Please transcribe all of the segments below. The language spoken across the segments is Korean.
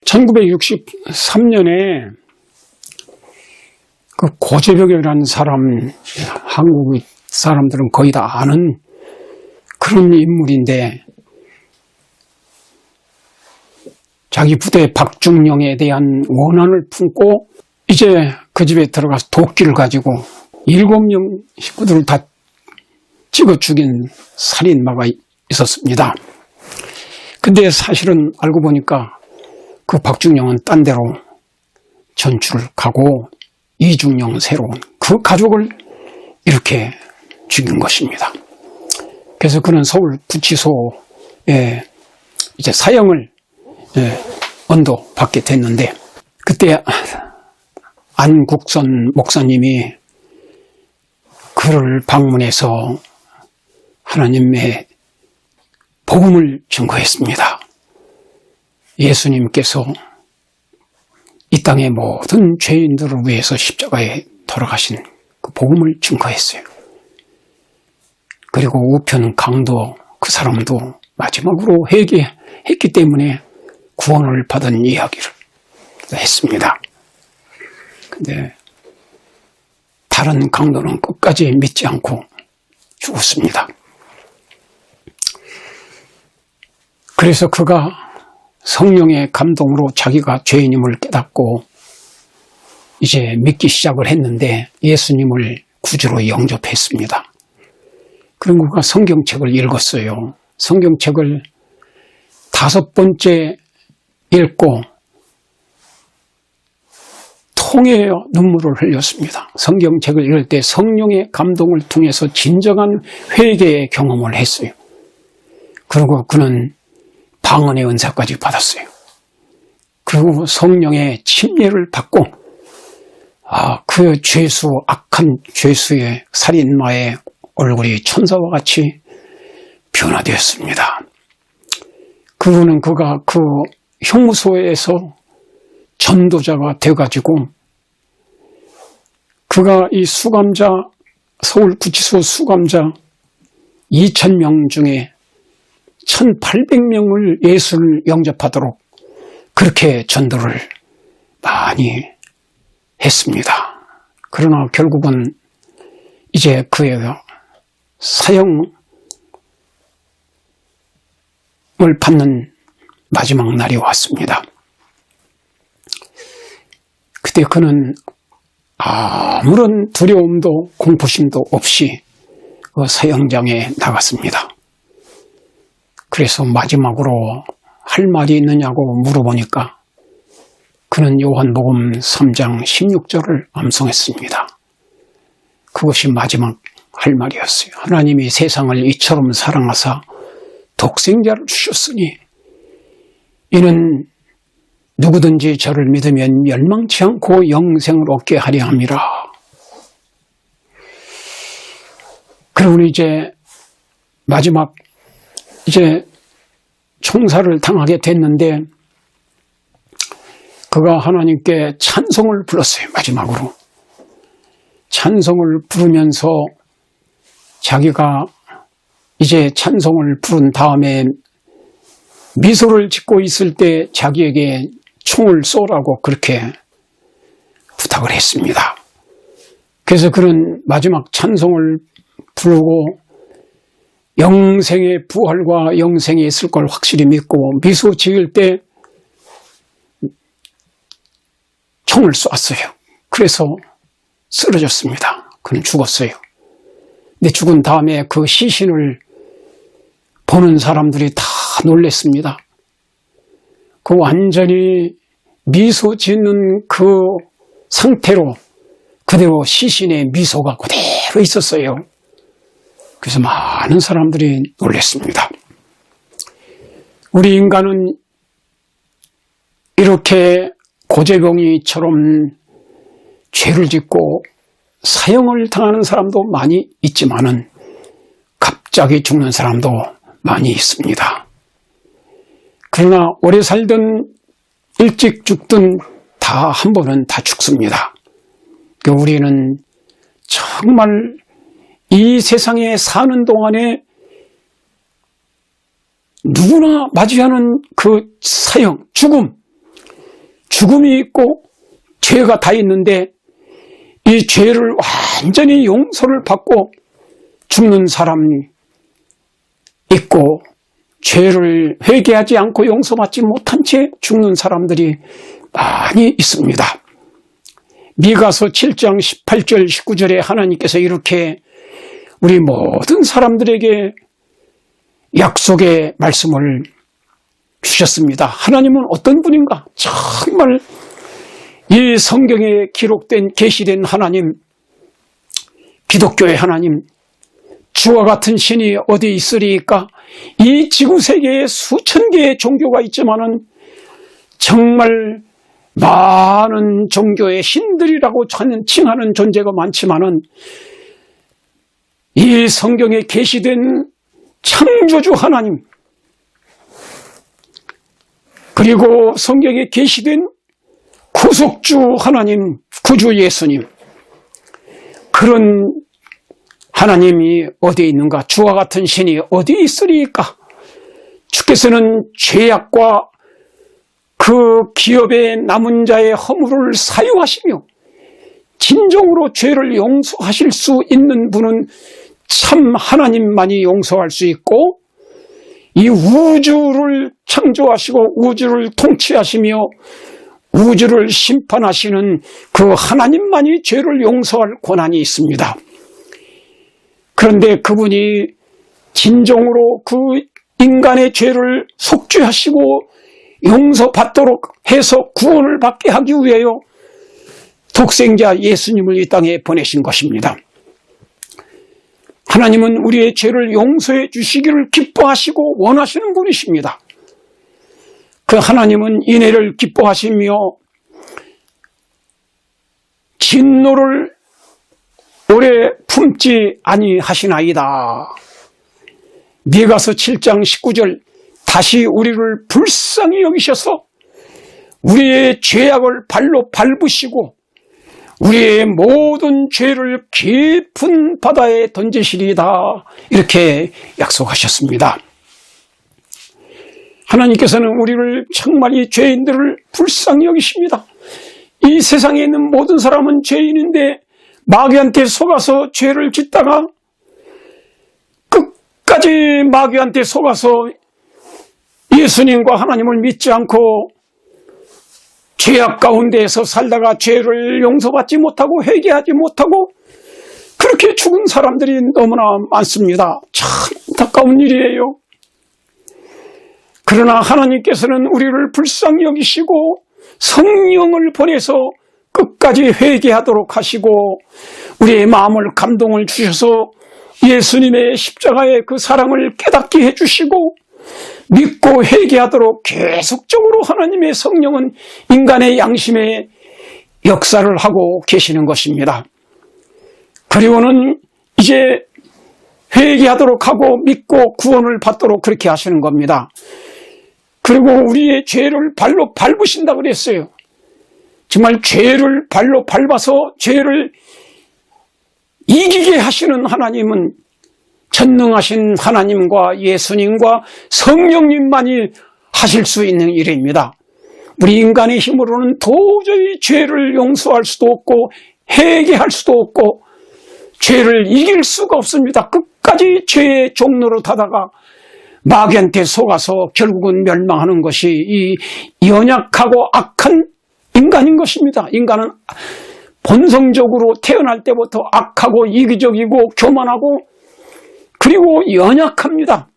1963년에 그 고재벽이라는 사람, 한국 사람들은 거의 다 아는 그런 인물인데, 자기 부대 박중령에 대한 원한을 품고 이제 그 집에 들어가서 도끼를 가지고 7명 식구들을 다 찍어 죽인 살인마가 있었습니다. 근데 사실은 알고 보니까 그 박중령은 딴 데로 전출을 가고 이중령 새로운 그 가족을 이렇게 죽인 것입니다. 그래서 그는 서울 구치소에 이제 사형을 언도받게 됐는데, 그때 안국선 목사님이 그를 방문해서 하나님의 복음을 증거했습니다. 예수님께서 이 땅의 모든 죄인들을 위해서 십자가에 돌아가신 그 복음을 증거했어요. 그리고 우편 강도 그 사람도 마지막으로 회개했기 때문에 구원을 받은 이야기를 했습니다. 근데 다른 강도는 끝까지 믿지 않고 죽었습니다. 그래서 그가 성령의 감동으로 자기가 죄인임을 깨닫고 이제 믿기 시작을 했는데 예수님을 구주로 영접했습니다. 그리고 그가 성경책을 읽었어요. 성경책을 5번째 읽고 통해서 눈물을 흘렸습니다. 성경책을 읽을 때 성령의 감동을 통해서 진정한 회개의 경험을 했어요. 그리고 그는 방언의 은사까지 받았어요. 그리고 성령의 침례를 받고 그 악한 죄수의 살인마의 얼굴이 천사와 같이 변화되었습니다. 그분은 그가 그 형무소에서 전도자가 되어가지고 그가 이 수감자, 서울 구치소 수감자 2,000명 중에 1,800명을 예수를 영접하도록 그렇게 전도를 많이 했습니다. 그러나 결국은 이제 그의 사형을 받는 마지막 날이 왔습니다. 그때 그는 아무런 두려움도 공포심도 없이 그 사형장에 나갔습니다. 그래서 마지막으로 할 말이 있느냐고 물어보니까 그는 요한복음 3장 16절을 암송했습니다. 그것이 마지막 할 말이었어요. 하나님이 세상을 이처럼 사랑하사 독생자를 주셨으니 이는 누구든지 저를 믿으면 멸망치 않고 영생을 얻게 하려 함이라. 그러고 이제 마지막 이제 총살을 당하게 됐는데 그가 하나님께 찬송을 불렀어요. 마지막으로 찬송을 부르면서 자기가 이제 찬송을 부른 다음에 미소를 짓고 있을 때 자기에게 총을 쏘라고 그렇게 부탁을 했습니다. 그래서 그는 마지막 찬송을 부르고 영생의 부활과 영생이 있을 걸 확실히 믿고 미소 지을 때 총을 쏘았어요. 그래서 쓰러졌습니다. 그는 죽었어요. 근데 죽은 다음에 그 시신을 보는 사람들이 다 놀랬습니다. 그 완전히 미소 짓는 그 상태로 그대로 시신의 미소가 그대로 있었어요. 그래서 많은 사람들이 놀랐습니다. 우리 인간은 이렇게 고재병이처럼 죄를 짓고 사형을 당하는 사람도 많이 있지만은 갑자기 죽는 사람도 많이 있습니다. 그러나 오래 살든 일찍 죽든 다 한 번은 다 죽습니다. 우리는 정말 이 세상에 사는 동안에 누구나 맞이하는 그 사형, 죽음, 죽음이 있고 죄가 다 있는데 이 죄를 완전히 용서를 받고 죽는 사람이 있고 죄를 회개하지 않고 용서받지 못한 채 죽는 사람들이 많이 있습니다. 미가서 7장 18절 19절에 하나님께서 이렇게 우리 모든 사람들에게 약속의 말씀을 주셨습니다. 하나님은 어떤 분인가? 정말 이 성경에 기록된 계시된 하나님, 기독교의 하나님, 주와 같은 신이 어디 있으리까? 이 지구세계에 수천 개의 종교가 있지만은 정말 많은 종교의 신들이라고 칭하는 존재가 많지만은 이 성경에 계시된 창조주 하나님, 그리고 성경에 계시된 구속주 하나님, 구주 예수님, 그런 하나님이 어디에 있는가? 주와 같은 신이 어디에 있으리까? 주께서는 죄악과 그 기업의 남은 자의 허물을 사유하시며 진정으로 죄를 용서하실 수 있는 분은 참 하나님만이 용서할 수 있고, 이 우주를 창조하시고 우주를 통치하시며 우주를 심판하시는 그 하나님만이 죄를 용서할 권한이 있습니다. 그런데 그분이 진정으로 그 인간의 죄를 속죄하시고 용서받도록 해서 구원을 받게 하기 위하여 독생자 예수님을 이 땅에 보내신 것입니다. 하나님은 우리의 죄를 용서해 주시기를 기뻐하시고 원하시는 분이십니다. 그 하나님은 인애를 기뻐하시며 진노를 오래 품지 아니하시나이다. 미가서 7장 19절, 다시 우리를 불쌍히 여기셔서 우리의 죄악을 발로 밟으시고 우리의 모든 죄를 깊은 바다에 던지시리이다, 이렇게 약속하셨습니다. 하나님께서는 우리를 정말 이 죄인들을 불쌍히 여기십니다. 이 세상에 있는 모든 사람은 죄인인데 마귀한테 속아서 죄를 짓다가 끝까지 마귀한테 속아서 예수님과 하나님을 믿지 않고 죄악 가운데에서 살다가 죄를 용서받지 못하고 회개하지 못하고 그렇게 죽은 사람들이 너무나 많습니다. 참 안타까운 일이에요. 그러나 하나님께서는 우리를 불쌍히 여기시고 성령을 보내서 끝까지 회개하도록 하시고 우리의 마음을 감동을 주셔서 예수님의 십자가의 그 사랑을 깨닫게 해주시고 믿고 회개하도록 계속적으로 하나님의 성령은 인간의 양심에 역사를 하고 계시는 것입니다. 그리고는 이제 회개하도록 하고 믿고 구원을 받도록 그렇게 하시는 겁니다. 그리고 우리의 죄를 발로 밟으신다고 그랬어요. 정말 죄를 발로 밟아서 죄를 이기게 하시는 하나님은 전능하신 하나님과 예수님과 성령님만이 하실 수 있는 일입니다. 우리 인간의 힘으로는 도저히 죄를 용서할 수도 없고 회개할 수도 없고 죄를 이길 수가 없습니다. 끝까지 죄의 종로로 타다가 마귀한테 속아서 결국은 멸망하는 것이 이 연약하고 악한 인간인 것입니다. 인간은 본성적으로 태어날 때부터 악하고 이기적이고 교만하고 그리고 연약합니다.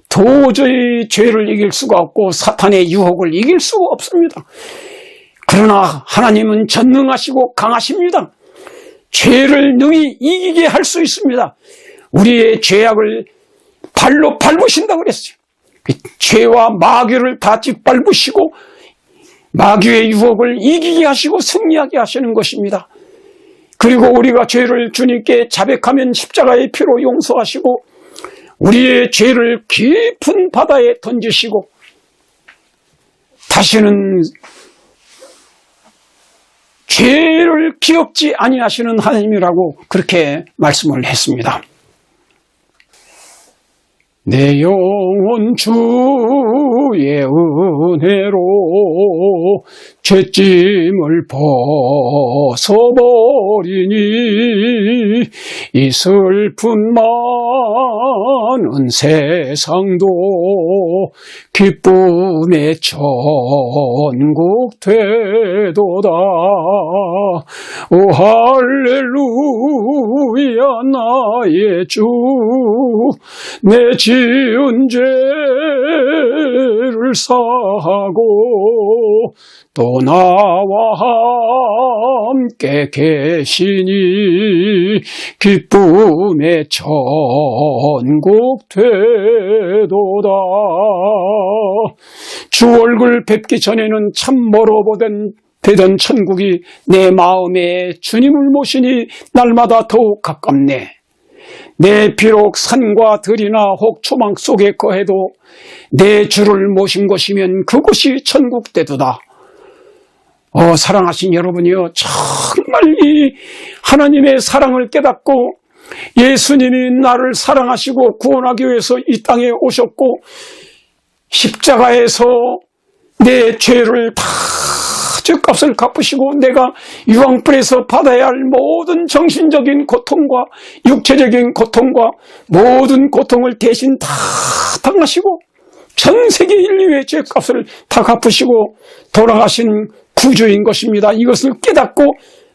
도저히 죄를 이길 수가 없고 사탄의 유혹을 이길 수가 없습니다. 그러나 하나님은 전능하시고 강하십니다. 죄를 능히 이기게 할 수 있습니다. 우리의 죄악을 발로 밟으신다고 그랬어요. 죄와 마귀를 다 짓밟으시고 마귀의 유혹을 이기게 하시고 승리하게 하시는 것입니다. 그리고 우리가 죄를 주님께 자백하면 십자가의 피로 용서하시고 우리의 죄를 깊은 바다에 던지시고 다시는 죄를 기억지 아니하시는 하나님이라고 그렇게 말씀을 했습니다. 내 영혼 주의 은혜로 죄짐을 벗어버리니 이 슬픈 많은 세상도 기쁨의 천국 되도다. 오 할렐루야 나의 주 내 지은 죄를 사하고 또 나와 함께 계시니 기쁨의 천국 되도다. 주 얼굴 뵙기 전에는 참 멀어 되던 천국이 내 마음에 주님을 모시니 날마다 더욱 가깝네. 내 비록 산과 들이나 혹 초막 속에 거해도 내 주를 모신 것이면 그곳이 천국 되도다. 사랑하신 여러분이여, 정말 이 하나님의 사랑을 깨닫고 예수님이 나를 사랑하시고 구원하기 위해서 이 땅에 오셨고 십자가에서 내 죄를 다 죄값을 갚으시고 내가 유황불에서 받아야 할 모든 정신적인 고통과 육체적인 고통과 모든 고통을 대신 다 당하시고 전 세계 인류의 죄값을 다 갚으시고 돌아가신 구주인 것입니다. 이것을 깨닫고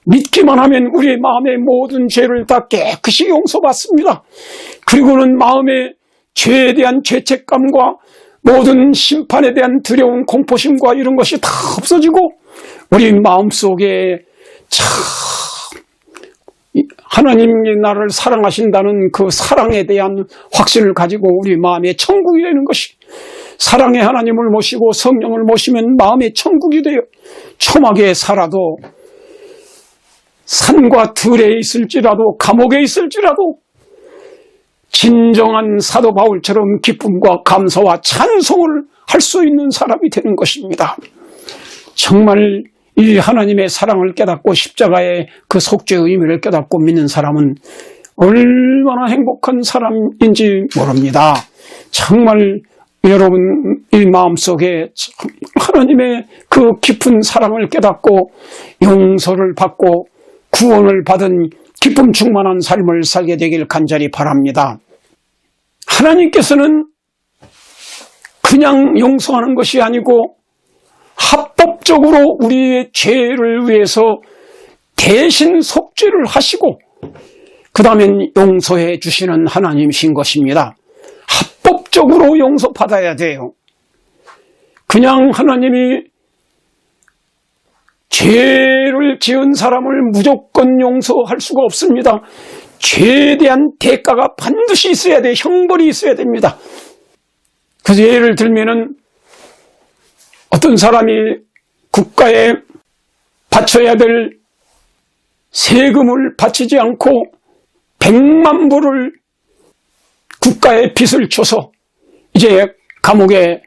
믿기만 하면 우리의 마음의 모든 죄를 다 깨끗이 용서받습니다. 그리고는 마음의 죄에 대한 죄책감과 모든 심판에 대한 두려운 공포심과 이런 것이 다 없어지고 우리 마음속에 참 하나님이 나를 사랑하신다는 그 사랑에 대한 확신을 가지고 우리 마음의 천국이 되는 것이, 사랑의 하나님을 모시고 성령을 모시면 마음의 천국이 되어 초막에 살아도 산과 들에 있을지라도 감옥에 있을지라도 진정한 사도 바울처럼 기쁨과 감사와 찬송을 할 수 있는 사람이 되는 것입니다. 정말 이 하나님의 사랑을 깨닫고 십자가의 그 속죄의 의미를 깨닫고 믿는 사람은 얼마나 행복한 사람인지 모릅니다. 정말 여러분 이 마음속에 하나님의 그 깊은 사랑을 깨닫고 용서를 받고 구원을 받은 기쁨 충만한 삶을 살게 되길 간절히 바랍니다. 하나님께서는 그냥 용서하는 것이 아니고 합법적으로 우리의 죄를 위해서 대신 속죄를 하시고 그 다음엔 용서해 주시는 하나님이신 것입니다. 합법적으로 용서받아야 돼요. 그냥 하나님이 죄를 지은 사람을 무조건 용서할 수가 없습니다. 죄에 대한 대가가 반드시 있어야 돼. 형벌이 있어야 됩니다. 그래서 예를 들면은 어떤 사람이 국가에 바쳐야 될 세금을 바치지 않고 100만 불을 국가에 빚을 줘서 이제 감옥에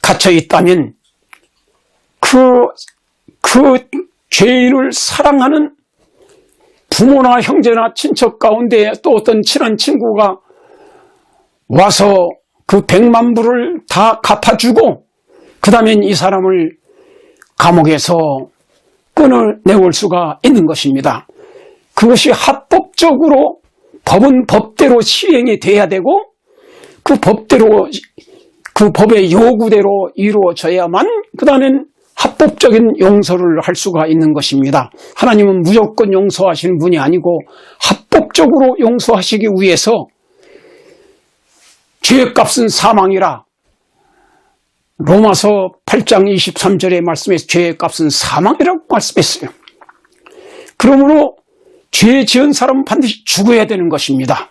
갇혀 있다면 그 죄인을 사랑하는 부모나 형제나 친척 가운데 또 어떤 친한 친구가 와서 그 100만 불을 다 갚아주고 그 다음엔 이 사람을 감옥에서 끊어내올 수가 있는 것입니다. 그것이 합법적으로 법은 법대로 시행이 돼야 되고 그 법대로 그 법의 요구대로 이루어져야만 그 다음엔 합법적인 용서를 할 수가 있는 것입니다. 하나님은 무조건 용서하시는 분이 아니고 합법적으로 용서하시기 위해서 죄값은 사망이라 로마서 8장 23절의 말씀에서 죄값은 사망이라고 말씀했어요. 그러므로 죄 지은 사람은 반드시 죽어야 되는 것입니다.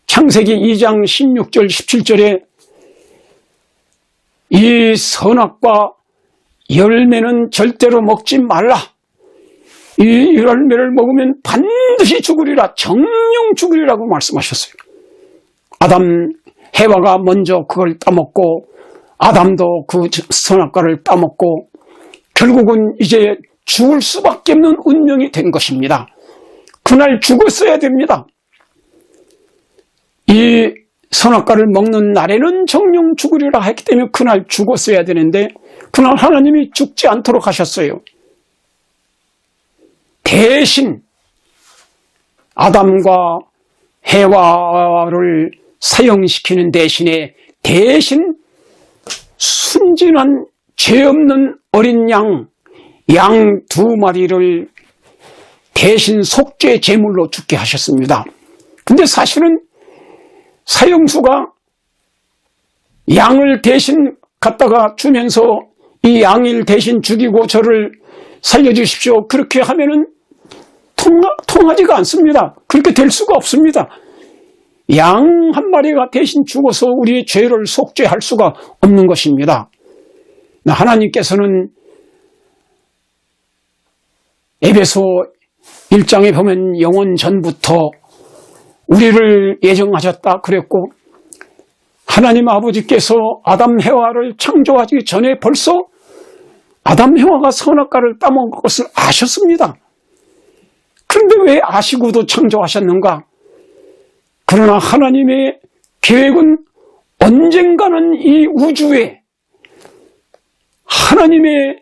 창세기 2장 16절 17절에 이 선악과 열매는 절대로 먹지 말라. 이 열매를 먹으면 반드시 죽으리라. 정령 죽으리라고 말씀하셨어요. 아담, 해와가 먼저 그걸 따먹고 아담도 그 선악과를 따먹고 결국은 이제 죽을 수밖에 없는 운명이 된 것입니다. 그날 죽었어야 됩니다. 이 선악과를 먹는 날에는 정령 죽으리라 했기 때문에 그날 죽었어야 되는데 그날 하나님이 죽지 않도록 하셨어요. 대신 아담과 해와를 사형시키는 대신에 대신 순진한 죄 없는 어린 양 2마리를 대신 속죄 제물로 죽게 하셨습니다. 근데 사실은 사형수가 양을 대신 갖다가 주면서 이 양을 대신 죽이고 저를 살려주십시오. 그렇게 하면은 통하지가 않습니다. 그렇게 될 수가 없습니다. 양 1마리가 대신 죽어서 우리의 죄를 속죄할 수가 없는 것입니다. 하나님께서는 에베소 1장에 보면 영원 전부터 우리를 예정하셨다 그랬고 하나님 아버지께서 아담 해와를 창조하기 전에 벌써 아담 해와가 선악과를 따먹을 것을 아셨습니다. 그런데 왜 아시고도 창조하셨는가? 그러나 하나님의 계획은 언젠가는 이 우주에 하나님의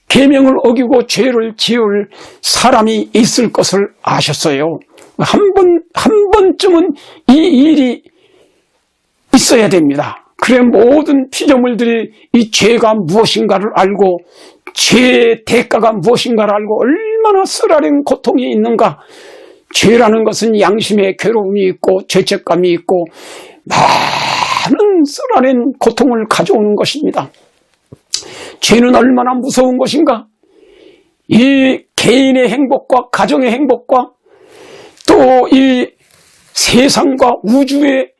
계명을 어기고 죄를 지을 사람이 있을 것을 아셨어요. 한 번쯤은 이 일이 있어야 됩니다. 그래 모든 피조물들이 이 죄가 무엇인가를 알고 죄의 대가가 무엇인가를 알고 얼마나 쓰라린 고통이 있는가. 죄라는 것은 양심의 괴로움이 있고 죄책감이 있고 많은 쓰라린 고통을 가져오는 것입니다. 죄는 얼마나 무서운 것인가. 이 개인의 행복과 가정의 행복과 또 이 세상과 우주의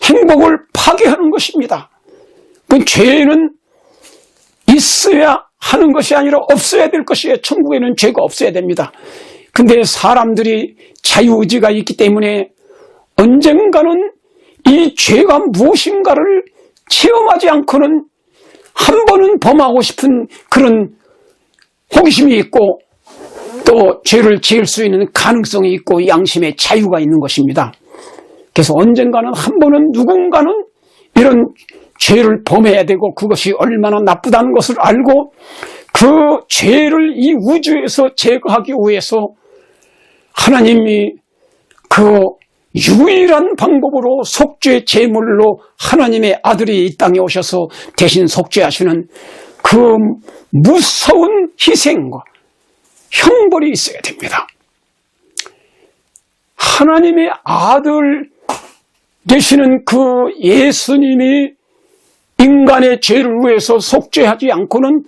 행복을 파괴하는 것입니다. 그 죄는 있어야 하는 것이 아니라 없어야 될 것이에요. 천국에는 죄가 없어야 됩니다. 근데 사람들이 자유의지가 있기 때문에 언젠가는 이 죄가 무엇인가를 체험하지 않고는 한 번은 범하고 싶은 그런 호기심이 있고 또 죄를 지을 수 있는 가능성이 있고 양심의 자유가 있는 것입니다. 그래서 언젠가는 한 번은 누군가는 이런 죄를 범해야 되고 그것이 얼마나 나쁘다는 것을 알고 그 죄를 이 우주에서 제거하기 위해서 하나님이 그 유일한 방법으로 속죄 제물로 하나님의 아들이 이 땅에 오셔서 대신 속죄하시는 그 무서운 희생과 형벌이 있어야 됩니다. 하나님의 아들 되시는 그 예수님이 인간의 죄를 위해서 속죄하지 않고는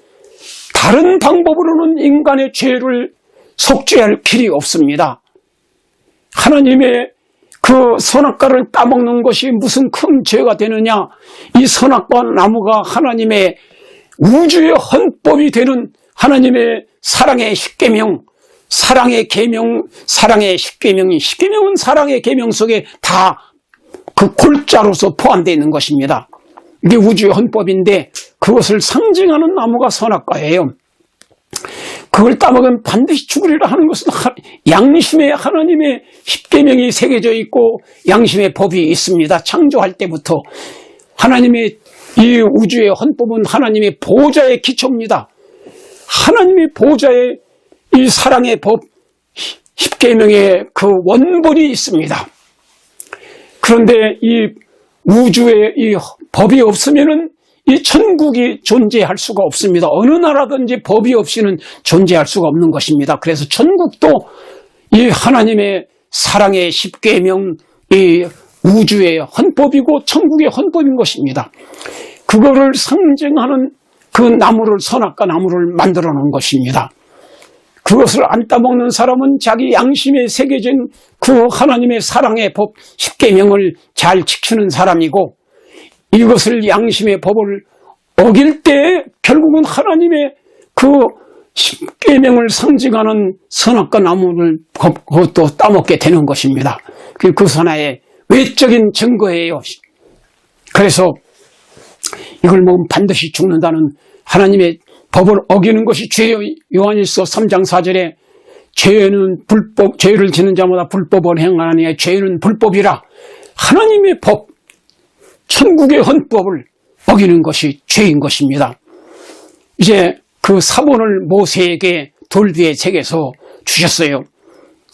다른 방법으로는 인간의 죄를 속죄할 길이 없습니다. 하나님의 그 선악과를 따먹는 것이 무슨 큰 죄가 되느냐? 이 선악과 나무가 하나님의 우주의 헌법이 되는 하나님의 사랑의 십계명, 사랑의 계명, 사랑의 십계명이 십계명은 사랑의 계명 속에 다 그 골자로서 포함되어 있는 것입니다. 이게 우주의 헌법인데 그것을 상징하는 나무가 선악과예요. 그걸 따먹으면 반드시 죽으리라 하는 것은 양심의 하나님의 십계명이 새겨져 있고 양심의 법이 있습니다. 창조할 때부터 하나님의 이 우주의 헌법은 하나님의 보좌의 기초입니다. 하나님의 보좌에 이 사랑의 법 십계명의 그 원본이 있습니다. 그런데 이 우주에 이 법이 없으면은 이 천국이 존재할 수가 없습니다. 어느 나라든지 법이 없이는 존재할 수가 없는 것입니다. 그래서 천국도 이 하나님의 사랑의 십계명, 이 우주의 헌법이고 천국의 헌법인 것입니다. 그거를 상징하는 그 나무를 선악과 나무를 만들어 놓은 것입니다. 그것을 안 따먹는 사람은 자기 양심에 새겨진 그 하나님의 사랑의 법 십계명을 잘 지키는 사람이고 이것을 양심의 법을 어길 때 결국은 하나님의 그 십계명을 상징하는 선악과 나무를 그것도 따먹게 되는 것입니다. 그 하나의 외적인 증거예요. 그래서 이걸 먹으면 반드시 죽는다는 하나님의 법을 어기는 것이 죄요. 요한일서 3장 4절에 죄는 불법, 죄를 지는 자마다 불법을 행하느니 죄는 불법이라 하나님의 법, 천국의 헌법을 어기는 것이 죄인 것입니다. 이제 그 사본을 모세에게 돌비에 새겨서 주셨어요.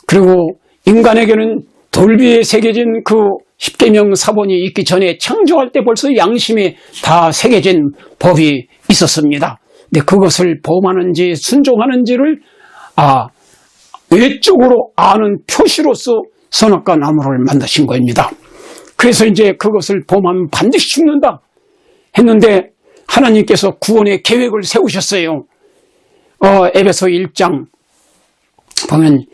그리고 인간에게는 돌비에 새겨진 그 십계명 사본이 있기 전에 창조할 때 벌써 양심에 다 새겨진 법이 있었습니다. 근데 그것을 범하는지 순종하는지를 외적으로 아는 표시로서 선악과 나무를 만드신 겁니다. 그래서 이제 그것을 범하면 반드시 죽는다 했는데 하나님께서 구원의 계획을 세우셨어요. 에베소 1장 보면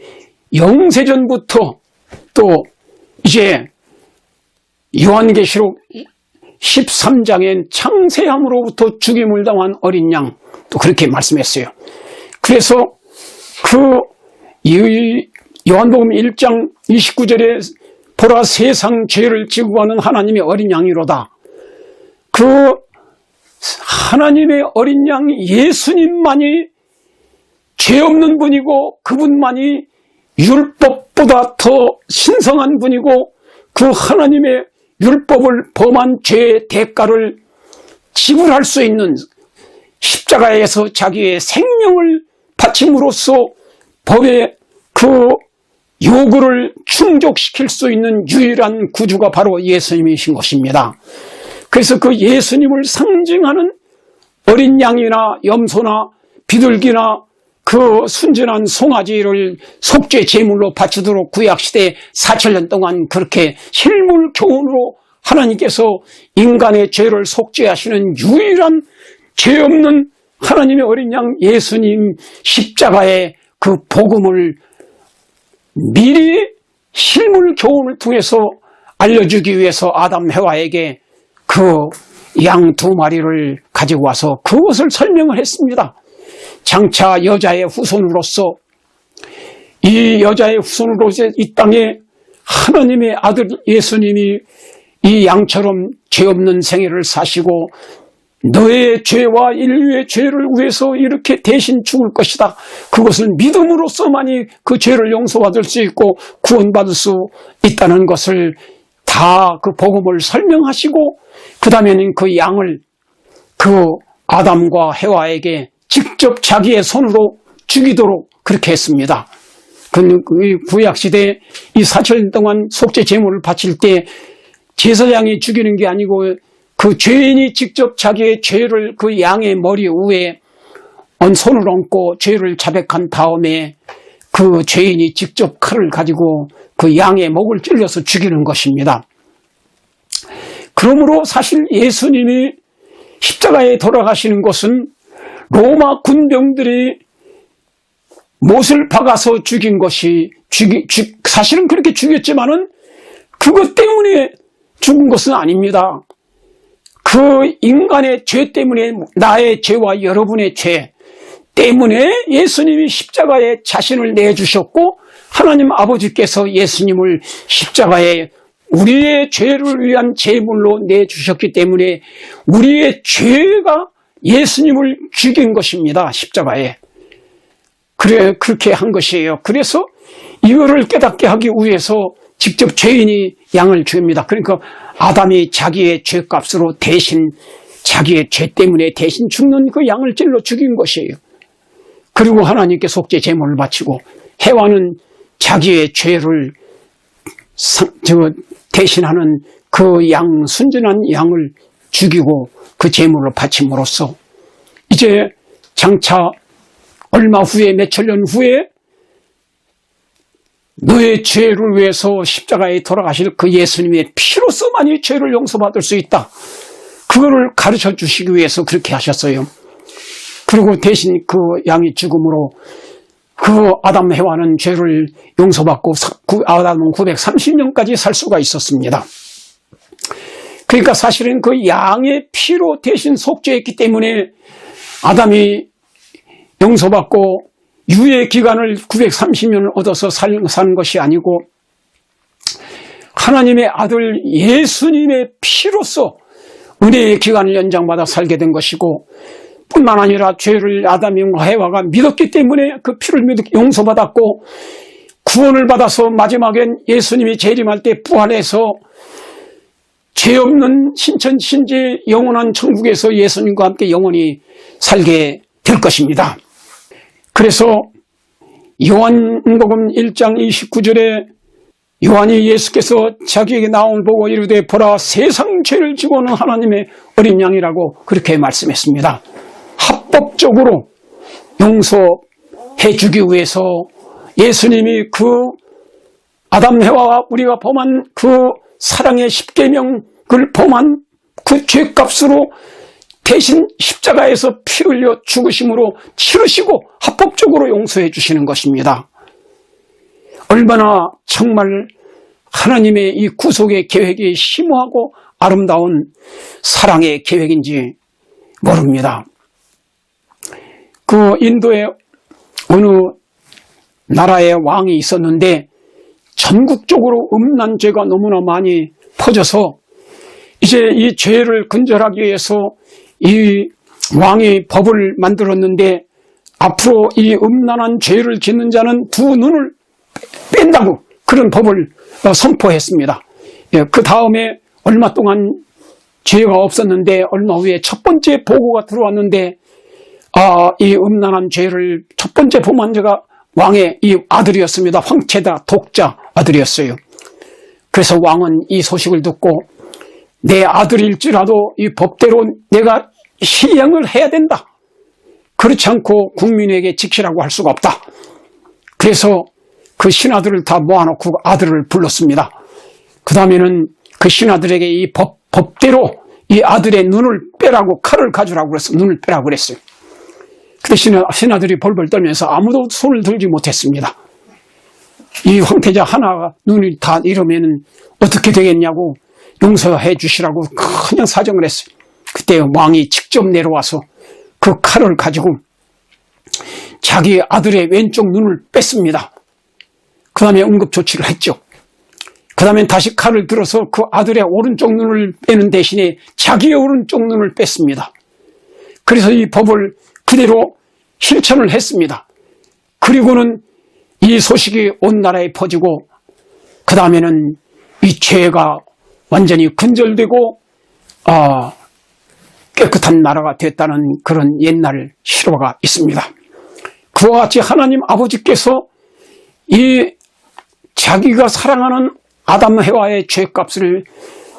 영세전부터 또 이제 요한계시록 13장엔 창세함으로부터 죽임을 당한 어린 양 또 그렇게 말씀했어요. 그래서 그 요한복음 1장 29절에 보라 세상 죄를 지고 가는 하나님의 어린 양이로다. 그 하나님의 어린 양 예수님만이 죄 없는 분이고 그분만이 율법보다 더 신성한 분이고 그 하나님의 율법을 범한 죄의 대가를 지불할 수 있는 십자가에서 자기의 생명을 바침으로써 법의 그 요구를 충족시킬 수 있는 유일한 구주가 바로 예수님이신 것입니다. 그래서 그 예수님을 상징하는 어린 양이나 염소나 비둘기나 그 순전한 송아지를 속죄 제물로 바치도록 구약시대 4000년 동안 그렇게 실물 교훈으로 하나님께서 인간의 죄를 속죄하시는 유일한 죄 없는 하나님의 어린 양 예수님 십자가의 그 복음을 미리 실물 교훈을 통해서 알려주기 위해서 아담 해와에게 그 양 2마리를 가지고 와서 그것을 설명을 했습니다. 장차 여자의 후손으로서 이 여자의 후손으로서 이 땅에 하나님의 아들 예수님이 이 양처럼 죄 없는 생애를 사시고 너의 죄와 인류의 죄를 위해서 이렇게 대신 죽을 것이다. 그것을 믿음으로써만이 그 죄를 용서받을 수 있고 구원받을 수 있다는 것을 다 그 복음을 설명하시고 그 다음에는 그 양을 그 아담과 해와에게 직접 자기의 손으로 죽이도록 그렇게 했습니다. 그 구약시대 이 4000년 동안 속죄 제물을 바칠 때 제사장이 죽이는 게 아니고 그 죄인이 직접 자기의 죄를 그 양의 머리 위에 손을 얹고 죄를 자백한 다음에 그 죄인이 직접 칼을 가지고 그 양의 목을 찔러서 죽이는 것입니다. 그러므로 사실 예수님이 십자가에 돌아가시는 것은 로마 군병들이 못을 박아서 죽인 것이 사실은 그렇게 죽였지만은 그것 때문에 죽은 것은 아닙니다. 그 인간의 죄 때문에 나의 죄와 여러분의 죄 때문에 예수님이 십자가에 자신을 내주셨고 하나님 아버지께서 예수님을 십자가에 우리의 죄를 위한 제물로 내주셨기 때문에 우리의 죄가 예수님을 죽인 것입니다. 십자가에. 그렇게 한 것이에요. 그래서 이거를 깨닫게 하기 위해서 직접 죄인이 양을 죽입니다. 그러니까 아담이 자기의 죄값으로 대신 자기의 죄 때문에 대신 죽는 그 양을 찔러 죽인 것이에요. 그리고 하나님께 속죄 제물을 바치고 해와는 자기의 죄를 대신하는 그 양, 순전한 양을 죽이고 그 제물을 바침으로써 이제 장차 얼마 후에 몇천 년 후에 너의 죄를 위해서 십자가에 돌아가실 그 예수님의 피로서만이 죄를 용서받을 수 있다. 그거를 가르쳐 주시기 위해서 그렇게 하셨어요. 그리고 대신 그 양의 죽음으로 그 아담 해와는 죄를 용서받고 아담은 930년까지 살 수가 있었습니다. 그러니까 사실은 그 양의 피로 대신 속죄했기 때문에 아담이 용서받고 유예 기간을 930년을 얻어서 사는 것이 아니고 하나님의 아들 예수님의 피로서 은혜의 기간을 연장받아 살게 된 것이고 뿐만 아니라 죄를 아담과 해와가 믿었기 때문에 그 피를 믿어 용서받았고 구원을 받아서 마지막엔 예수님이 재림할 때 부활해서 죄 없는 신천 신지 영원한 천국에서 예수님과 함께 영원히 살게 될 것입니다. 그래서 요한복음 1장 29절에 요한이 예수께서 자기에게 나옴을 보고 이르되 보라 세상 죄를 지고는 하나님의 어린 양이라고 그렇게 말씀했습니다. 합법적으로 용서해 주기 위해서 예수님이 그 아담 해와와 우리가 범한 그 사랑의 십계명을 범한 그 죄값으로 대신 십자가에서 피 흘려 죽으심으로 치르시고 합법적으로 용서해 주시는 것입니다. 얼마나 정말 하나님의 이 구속의 계획이 심오하고 아름다운 사랑의 계획인지 모릅니다. 그 인도에 어느 나라의 왕이 있었는데 전국적으로 음란죄가 너무나 많이 퍼져서 이제 이 죄를 근절하기 위해서 이 왕이 법을 만들었는데 앞으로 이 음란한 죄를 짓는 자는 두 눈을 뺀다고 그런 법을 선포했습니다. 그 다음에 얼마 동안 죄가 없었는데 얼마 후에 첫 번째 보고가 들어왔는데 이 음란한 죄를 첫 번째 범한 자가 왕의 이 아들이었습니다. 황체다 독자 아들이었어요. 그래서 왕은 이 소식을 듣고 내 아들일지라도 이 법대로 내가 실행을 해야 된다. 그렇지 않고 국민에게 지키라고 할 수가 없다. 그래서 그 신하들을 다 모아놓고 아들을 불렀습니다. 그 다음에는 그 신하들에게 이 법대로 이 아들의 눈을 빼라고 칼을 가져라고 그랬어요. 눈을 빼라고 그랬어요. 그때 신하들이 벌벌 떨면서 아무도 손을 들지 못했습니다. 이 황태자 하나가 눈이 다 이러면 어떻게 되겠냐고 용서해 주시라고 그냥 사정을 했어요. 그때 왕이 직접 내려와서 그 칼을 가지고 자기 아들의 왼쪽 눈을 뺐습니다. 그 다음에 응급조치를 했죠. 그 다음에 다시 칼을 들어서 그 아들의 오른쪽 눈을 빼는 대신에 자기의 오른쪽 눈을 뺐습니다. 그래서 이 법을 그대로 실천을 했습니다. 그리고는 이 소식이 온 나라에 퍼지고 그 다음에는 이 죄가 완전히 근절되고 깨끗한 나라가 됐다는 그런 옛날 실화가 있습니다. 그와 같이 하나님 아버지께서 이 자기가 사랑하는 아담 해와의 죄값을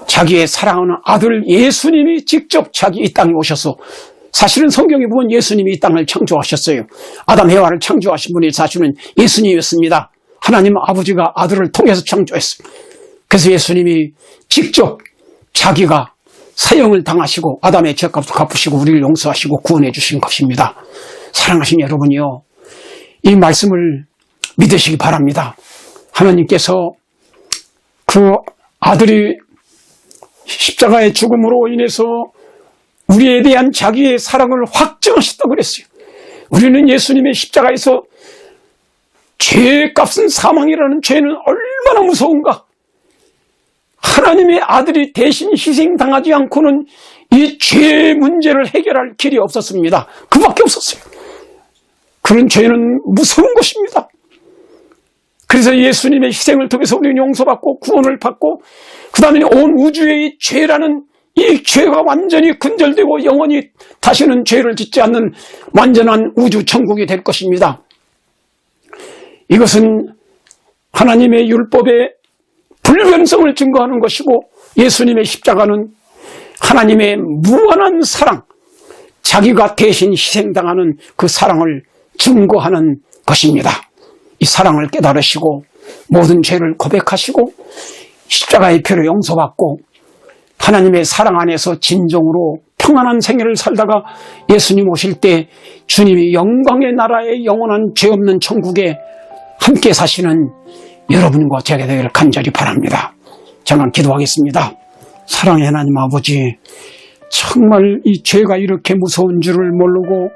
자기의 사랑하는 아들 예수님이 직접 자기 이 땅에 오셔서 사실은 성경에 보면 예수님이 이 땅을 창조하셨어요. 아담 해와를 창조하신 분이 사실은 예수님이었습니다. 하나님 아버지가 아들을 통해서 창조했어요. 그래서 예수님이 직접 자기가 사형을 당하시고 아담의 죄값을 갚으시고 우리를 용서하시고 구원해 주신 것입니다. 사랑하신 여러분이요, 이 말씀을 믿으시기 바랍니다. 하나님께서 그 아들이 십자가의 죽음으로 인해서 우리에 대한 자기의 사랑을 확증하셨다고 그랬어요. 우리는 예수님의 십자가에서 죄값은 사망이라는 죄는 얼마나 무서운가. 하나님의 아들이 대신 희생당하지 않고는 이 죄 문제를 해결할 길이 없었습니다. 그밖에 없었어요. 그런 죄는 무서운 것입니다. 그래서 예수님의 희생을 통해서 우리는 용서받고 구원을 받고 그 다음에 온 우주의 죄라는 이 죄가 완전히 근절되고 영원히 다시는 죄를 짓지 않는 완전한 우주 천국이 될 것입니다. 이것은 하나님의 율법의 불변성을 증거하는 것이고 예수님의 십자가는 하나님의 무한한 사랑, 자기가 대신 희생당하는 그 사랑을 증거하는 것입니다. 이 사랑을 깨달으시고 모든 죄를 고백하시고 십자가의 피로 용서받고 하나님의 사랑 안에서 진정으로 평안한 생애를 살다가 예수님 오실 때 주님이 영광의 나라의 영원한 죄 없는 천국에 함께 사시는 여러분과 제가 되기를 간절히 바랍니다. 저는 기도하겠습니다. 사랑의 하나님 아버지, 정말 이 죄가 이렇게 무서운 줄을 모르고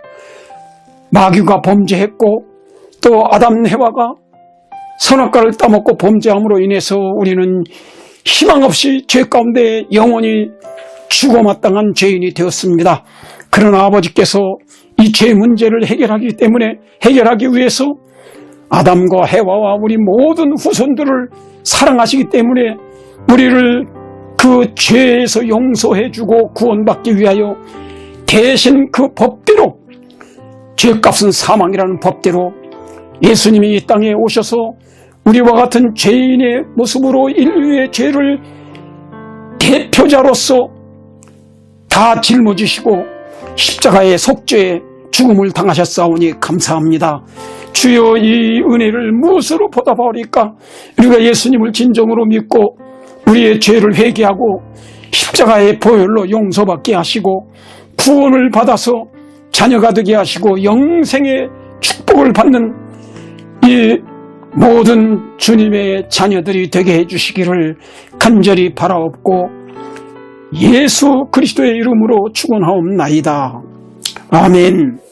마귀가 범죄했고 또 아담 해와가 선악과를 따먹고 범죄함으로 인해서 우리는 희망 없이 죄 가운데 영원히 죽어마땅한 죄인이 되었습니다. 그러나 아버지께서 이 죄 문제를 해결하기 위해서 아담과 해와와 우리 모든 후손들을 사랑하시기 때문에 우리를 그 죄에서 용서해주고 구원받기 위하여 대신 그 법대로, 죄값은 사망이라는 법대로 예수님이 이 땅에 오셔서 우리와 같은 죄인의 모습으로 인류의 죄를 대표자로서 다 짊어지시고 십자가의 속죄에 죽음을 당하셨사오니 감사합니다. 주여, 이 은혜를 무엇으로 보답하오리까? 우리가 예수님을 진정으로 믿고 우리의 죄를 회개하고 십자가의 보혈로 용서받게 하시고 구원을 받아서 자녀가 되게 하시고 영생의 축복을 받는 이 모든 주님의 자녀들이 되게 해주시기를 간절히 바라옵고 예수 그리스도의 이름으로 축원하옵나이다. 아멘.